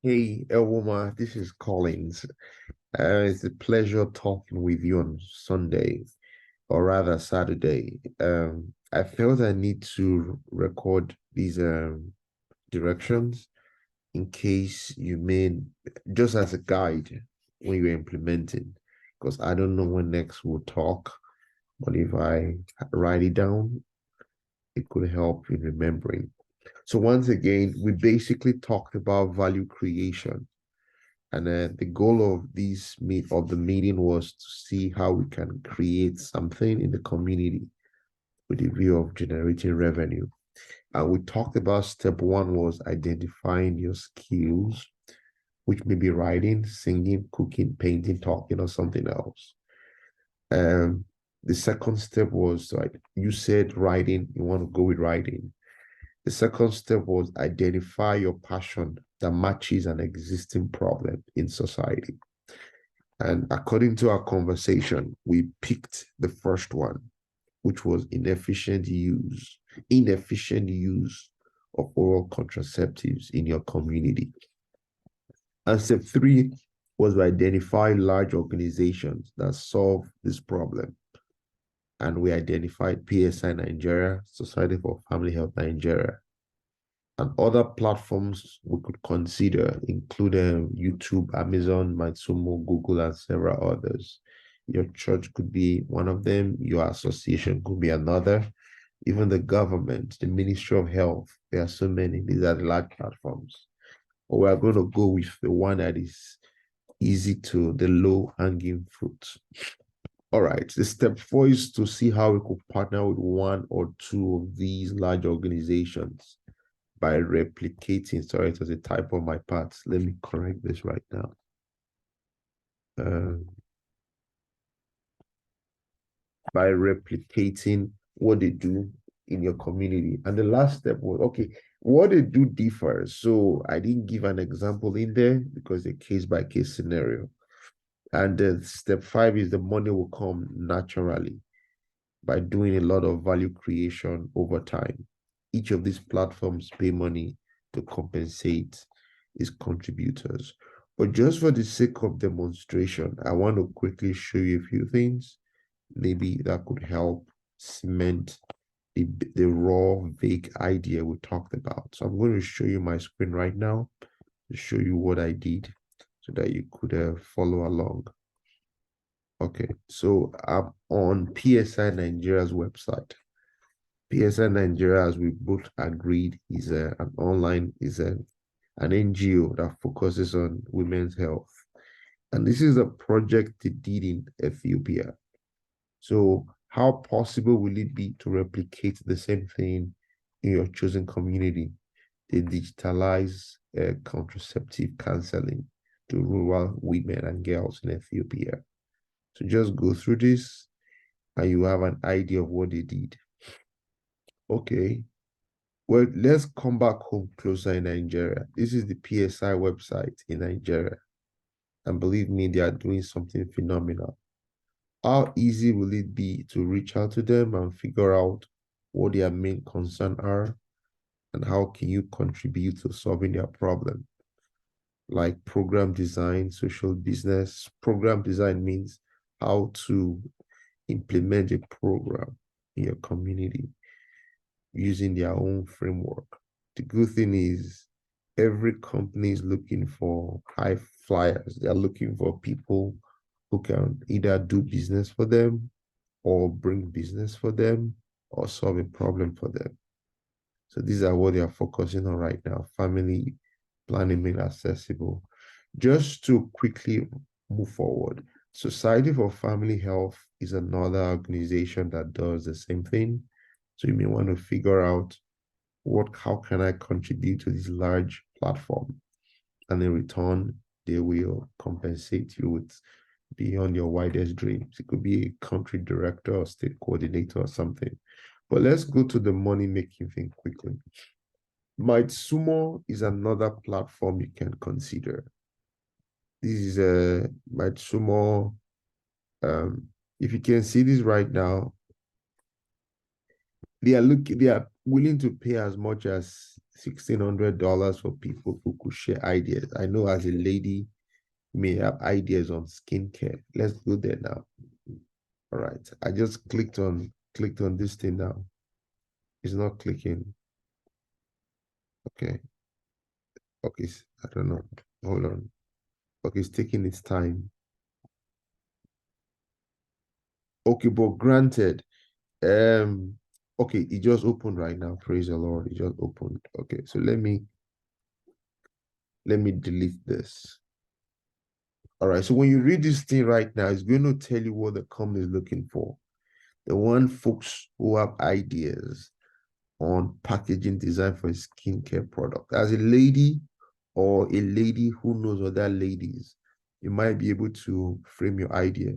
Hey, Elwoma, this is Collins. It's a pleasure talking with you on Sunday, or rather Saturday. I felt I need to record these directions in case you made just as a guide when you're implementing, because I don't know when next we'll talk, but if I write it down, it could help in remembering. So once again, we basically talked about value creation. And the goal of the meeting was to see how we can create something in the community with the view of generating revenue. And we talked about step one was identifying your skills, which may be writing, singing, cooking, painting, talking, or something else. Um, the second step was like you said, writing. You want to go with writing. The second step was identify your passion that matches an existing problem in society. And according to our conversation, we picked the first one, which was inefficient use of oral contraceptives in your community. And step three was to identify large organizations that solve this problem. And we identified PSI Nigeria, Society for Family Health Nigeria, and other platforms we could consider include YouTube, Amazon, Matsumo, Google, and several others. Your church could be one of them. Your association could be another. Even the government, the Ministry of Health, there are so many. These are the large platforms. But we are going to go with the one that is easy to the low hanging fruit. All right. The step four is to see how we could partner with one or two of these large organizations by replicating. Sorry, it was a type on my part. Let me correct this right now. Um, by replicating what they do in your community. And the last step was okay, what they do differs. So I didn't give an example in there because a case by case scenario. And then step five is the money will come naturally by doing a lot of value creation over time. Each of these platforms pay money to compensate its contributors. But just for the sake of demonstration, I want to quickly show you a few things. Maybe that could help cement the raw, vague idea we talked about. So I'm going to show you my screen right now to show you what I did so that you could follow along. Okay, so I'm on PSI Nigeria's website. PSI Nigeria, as we both agreed, is an NGO that focuses on women's health. And this is a project they did in Ethiopia. So how possible will it be to replicate the same thing in your chosen community? They digitalize contraceptive counseling to rural women and girls in Ethiopia. So just go through this and you have an idea of what they did. Okay. Well, let's come back home closer in Nigeria. This is the PSI website in Nigeria. And believe me, they are doing something phenomenal. How easy will it be to reach out to them and figure out what their main concerns are and how can you contribute to solving their problem? Like program design, social business. Program design means how to implement a program in your community using their own framework. The good thing is every company is looking for high flyers. They're looking for people who can either do business for them or bring business for them or solve a problem for them. So these are what they are focusing on right now. Family planning made accessible. Just to quickly move forward, Society for Family Health is another organization that does the same thing. So you may want to figure out how can I contribute to this large platform? And in return, they will compensate you with beyond your widest dreams. It could be a country director or state coordinator or something. But let's go to the money making thing quickly. Mitsumo is another platform you can consider. This is a Mitsumo. If you can see this right now, they are willing to pay as much as $1,600 for people who could share ideas. I know as a lady, you may have ideas on skincare. Let's go there now. All right. I just clicked on this thing now. It's not clicking. Okay. Okay. I don't know. Hold on. Okay, it's taking its time. Okay, but granted, okay, it just opened right now. Praise the Lord. It just opened. Okay, so let me delete this. All right, so when you read this thing right now, it's going to tell you what the company is looking for. They want folks who have ideas on packaging design for a skincare product. As a lady or a lady who knows other ladies, you might be able to frame your idea.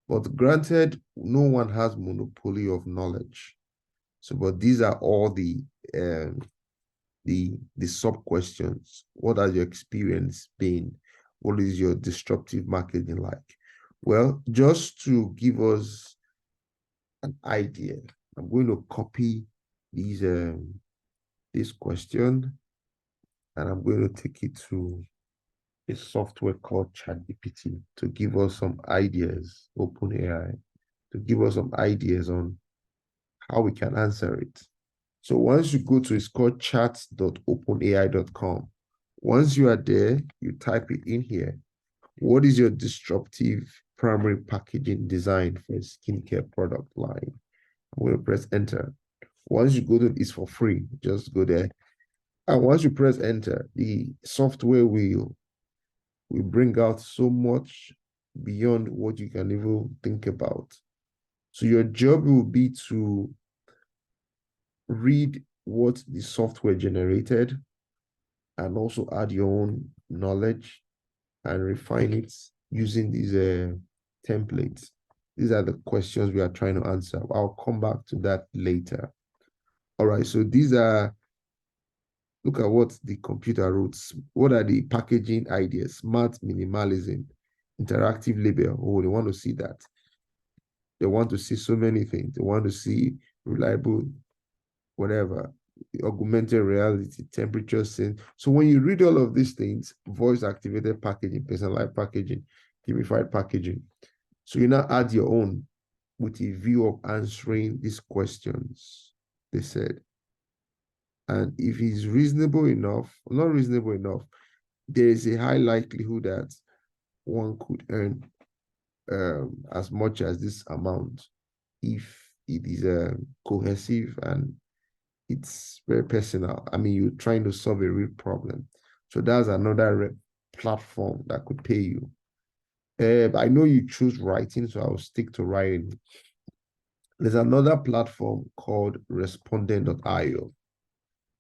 But granted, no one has monopoly of knowledge. So, but these are all the sub questions. What has your experience been? What is your disruptive marketing like? Well, just to give us an idea, I'm going to copy these this question, and I'm going to take it to a software called ChatGPT to give us some ideas, OpenAI, to give us some ideas on how we can answer it. So once you go to, it's called chat.openai.com. Once you are there, you type it in here. What is your disruptive primary packaging design for a skincare product line? I'm going to press enter. Once you go to, it's for free. Just go there. And once you press enter, the software will bring out so much beyond what you can even think about. So your job will be to read what the software generated and also add your own knowledge and refine it using these templates. These are the questions we are trying to answer. I'll come back to that later. All right, so these are, look at what the computer wrote. What are the packaging ideas? Smart minimalism, interactive label. Oh, they want to see that. They want to see so many things. They want to see reliable, whatever, augmented reality, temperature sense. So when you read all of these things, voice activated packaging, personalized packaging, gamified packaging. So you now add your own with a view of answering these questions, they said. And if it's reasonable enough, not reasonable enough, there is a high likelihood that one could earn as much as this amount if it is cohesive and it's very personal. I mean, you're trying to solve a real problem. So that's another platform that could pay you. I know you choose writing, so I'll stick to writing. There's another platform called respondent.io.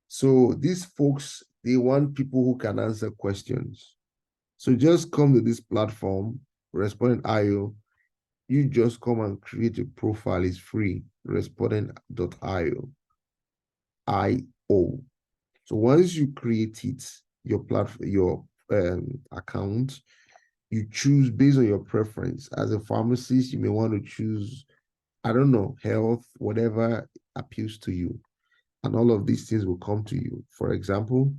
So these folks, they want people who can answer questions. So just come to this platform, respondent.io. You just come and create a profile. It's free, respondent.io. IO. So once you create it, your platform, your account, you choose based on your preference. As a pharmacist, you may want to choose, I don't know, health, whatever appeals to you. And all of these things will come to you. For example,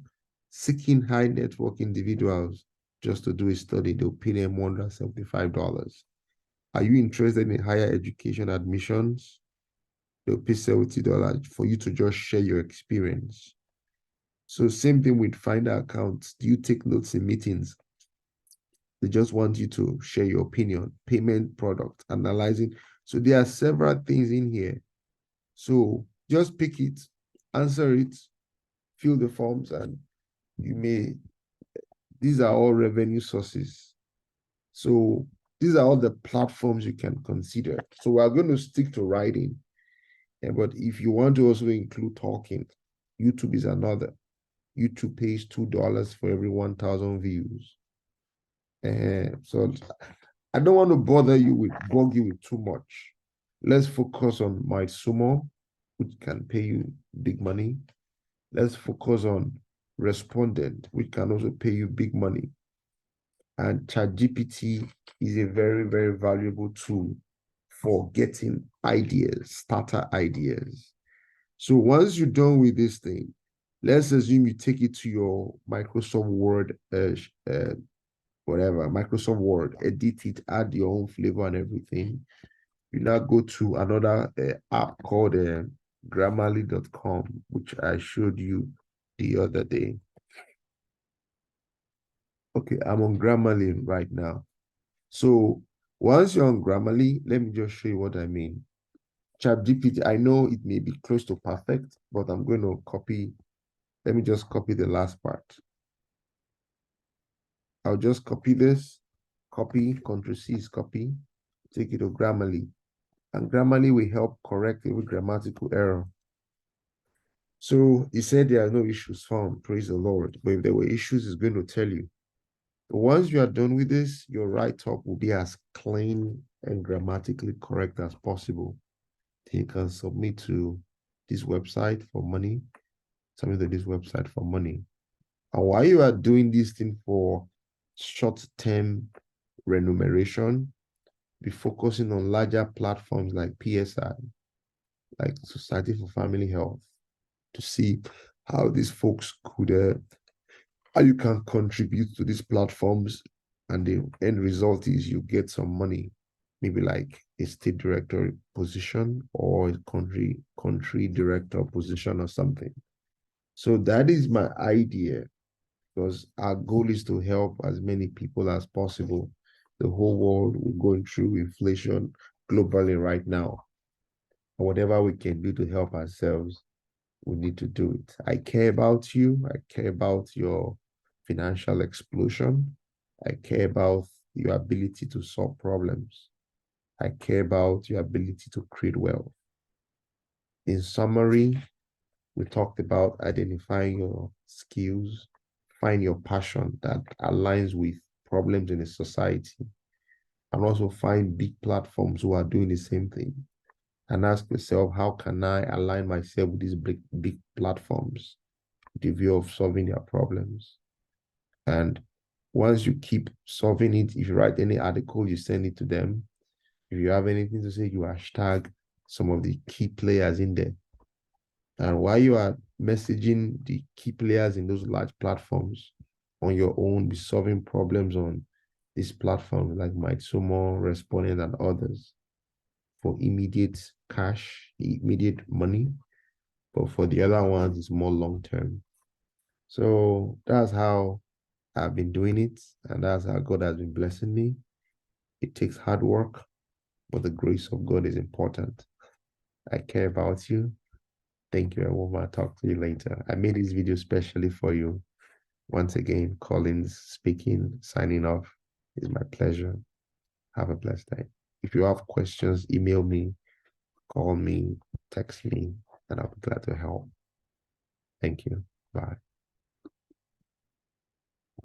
seeking high network individuals just to do a study, they'll pay them $175. Are you interested in higher education admissions? They'll pay $70 for you to just share your experience. So same thing with Finder accounts. Do you take notes in meetings? They just want you to share your opinion, payment product, analyzing. So there are several things in here. So just pick it, answer it, fill the forms, and you may, these are all revenue sources. So these are all the platforms you can consider. So we're going to stick to writing. But if you want to also include talking, YouTube is another. YouTube pays $2 for every 1,000 views. So I don't want to bug you with too much. Let's focus on MySumo, which can pay you big money. Let's focus on Respondent, which can also pay you big money. And ChatGPT is a very, very valuable tool for getting ideas, starter ideas. So once you're done with this thing, let's assume you take it to your Microsoft Word, whatever, Microsoft Word, edit it, add your own flavor and everything. You now go to another app called Grammarly.com, which I showed you the other day. Okay, I'm on Grammarly right now. So once you're on Grammarly, let me just show you what I mean. ChatGPT, I know it may be close to perfect, but I'm going to copy. Let me just copy the last part. I'll just copy this, copy, Control C is copy, take it to Grammarly. And Grammarly will help correct every grammatical error. So he said there are no issues found, praise the Lord. But if there were issues, it's going to tell you. But once you are done with this, your write-up will be as clean and grammatically correct as possible. You can submit to this website for money, submit to this website for money. And while you are doing this thing for short-term remuneration, be focusing on larger platforms like PSI, like Society for Family Health, to see how these folks could, how you can contribute to these platforms, and the end result is you get some money, maybe like a state director position or a country director position or something. So that is my idea, because our goal is to help as many people as possible. The whole world is going through inflation globally right now. And whatever we can do to help ourselves, we need to do it. I care about you. I care about your financial explosion. I care about your ability to solve problems. I care about your ability to create wealth. In summary, we talked about identifying your skills, find your passion that aligns with problems in a society, and also find big platforms who are doing the same thing. And ask yourself, how can I align myself with these big platforms with the view of solving their problems? And once you keep solving it, if you write any article, you send it to them. If you have anything to say, you hashtag some of the key players in there. And while you are messaging the key players in those large platforms on your own, be solving problems on these platforms like MySumo, Respondent, and others for immediate cash, immediate money. But for the other ones, it's more long term. So that's how I've been doing it, and that's how God has been blessing me. It takes hard work, but the grace of God is important. I care about you. Thank you, everyone. I'll talk to you later. I made this video specially for you. Once again, Collins speaking, signing off. It's my pleasure. Have a blessed day. If you have questions, email me, call me, text me, and I'll be glad to help. Thank you. Bye.